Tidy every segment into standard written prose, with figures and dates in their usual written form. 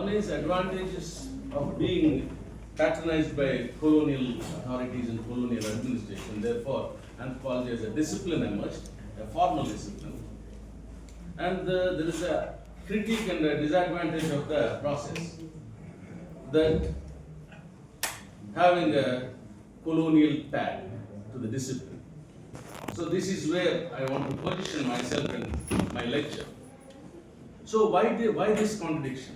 One is advantages of being patronized by colonial authorities and colonial administration. Therefore, anthropology as a discipline emerged, a formal discipline. And there is a critique and a disadvantage of the process, that having a colonial tag to the discipline. So this is where I want to position myself in my lecture. So why this contradiction?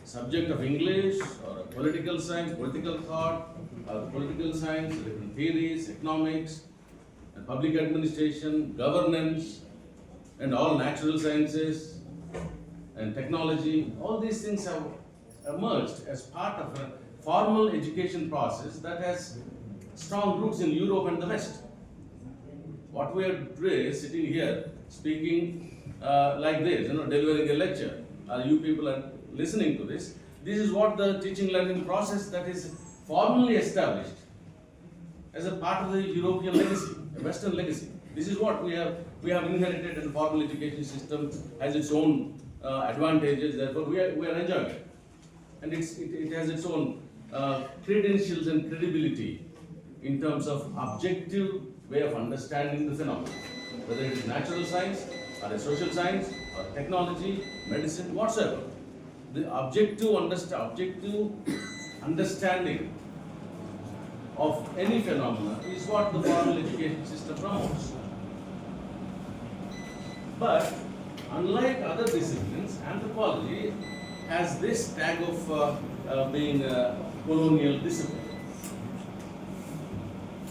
Subject of English or political science, political thought, or political science, different theories, economics, and public administration, governance, and all natural sciences and technology, all these things have emerged as part of a formal education process that has strong roots in Europe and the West. What we are today sitting here speaking like this, delivering a lecture, you people are listening to this. This is what the teaching learning process that is formally established as a part of the European legacy, a Western legacy. This is what we have inherited, and the formal education system has its own advantages. Therefore, we are enjoying it, and it has its own credentials and credibility in terms of objective way of understanding the phenomenon, whether it is natural science or a social science or technology, medicine, whatsoever. The objective understanding of any phenomena is what the formal education system promotes. But unlike other disciplines, anthropology has this tag of being a colonial discipline.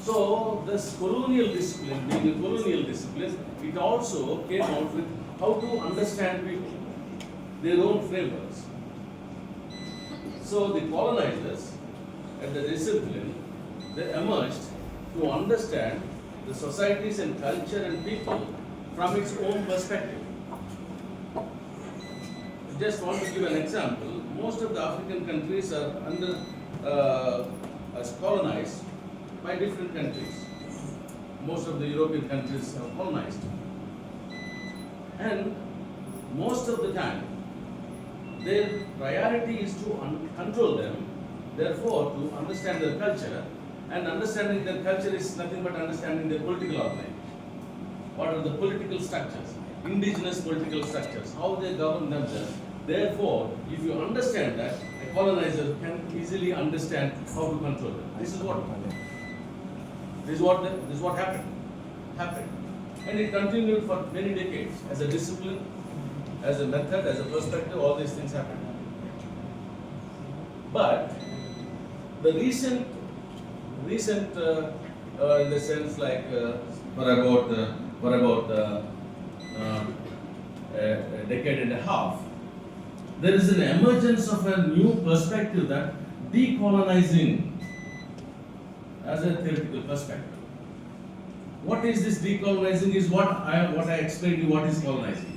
So this colonial discipline, being a colonial discipline, it also came out with how to understand people, their own frameworks. So the colonizers and the discipline, they emerged to understand the societies and culture and people from its own perspective. Just want to give an example. Most of the African countries are colonized by different countries. Most of the European countries are colonized. And most of the time, their priority is to control them, therefore to understand their culture, and understanding their culture is nothing but understanding their political organization. What are the political structures, indigenous political structures, how they govern themselves. Therefore, if you understand that, a colonizer can easily understand how to control them. This is what happened. And it continued for many decades as a discipline, as a method, as a perspective. All these things happened. But the recent in the sense like for about a decade and a half, there is an emergence of a new perspective, that decolonizing as a theoretical perspective. What is this decolonizing? Is what I explained to you. What is colonizing?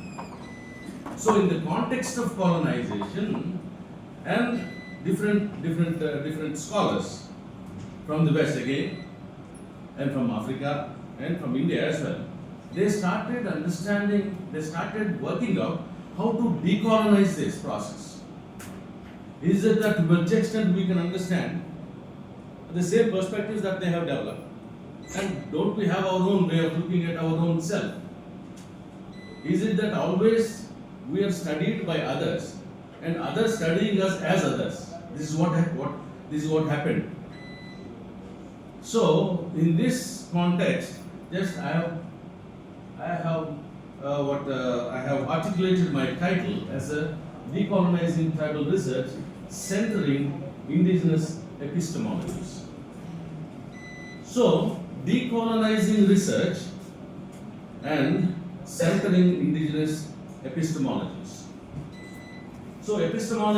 So, in the context of colonization, and different scholars from the West again, and from Africa, and from India as well, they started working out how to decolonize this process. Is it that to which extent we can understand the same perspectives that they have developed? And don't we have our own way of looking at our own self? Is it that always we are studied by others, and others studying us as others? This is what happened. So, in this context, just I have articulated my title as a Decolonizing Tribal Research Centering Indigenous Epistemologies. So, decolonizing research and centering indigenous epistemologies. So, epistemology